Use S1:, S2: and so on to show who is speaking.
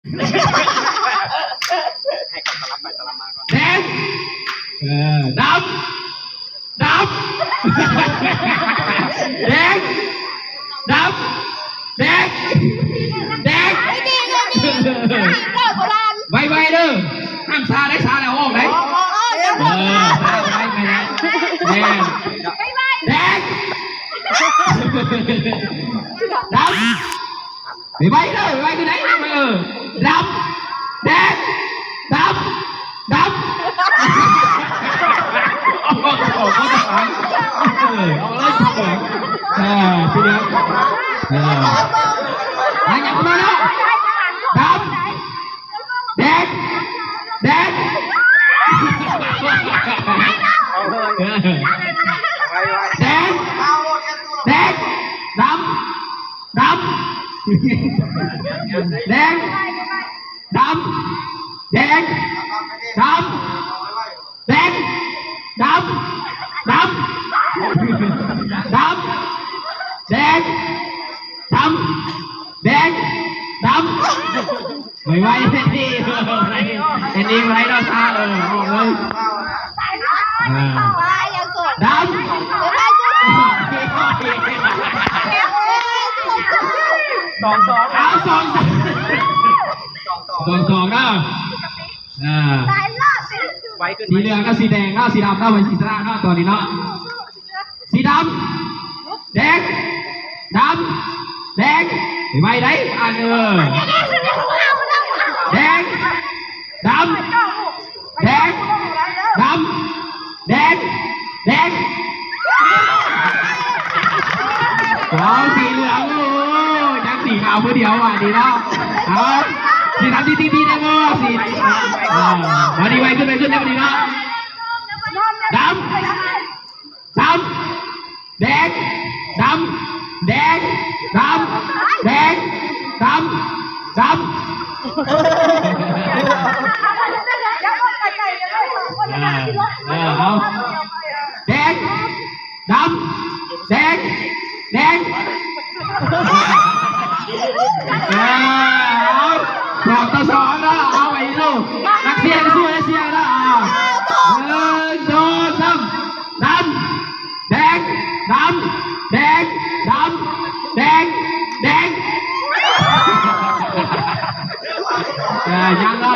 S1: ให้เขาสลับไปสลับมาก่อน
S2: แดงดำแดงดำแดง
S3: ไม่ดีเลยดีเลิกโบราณ
S2: ไวเด้อห้ามซาได้ซาแล้วออกได้ไวแดงดำไวเด้อไวคือไหนดำแดงดำเอาเลยทีเดียวอย่างนั้นแล้วดำแดง
S1: เอาเลยไว้
S2: แดงดำแดงดำแดงดำแดงดำแดงดำแดงไวเอ็นดี้ไวเราซาบอกเลย
S3: ตายยังโสด
S2: ดำเอาสองนะ
S3: ตายรอบ
S1: ไว้ขึ้น
S2: สีเหลืองกับสีแดงสีดำเป็นสีสระตัวนี้เนาะสีดำแดงไวได้อ่านแดงดำเอาสีเหลืองยังสีขาวเพื่อเดียวอ่ะดีเนาะเอาสีดำดีได้เมื่อสีมาดีไวขึ้นได้พอดีเนาะดำแดงเอาแดงดำสองต่อสองนะเอาไปลูกนักเสียงสู้เสียงนะ1 2 3ดำแดงยังรอ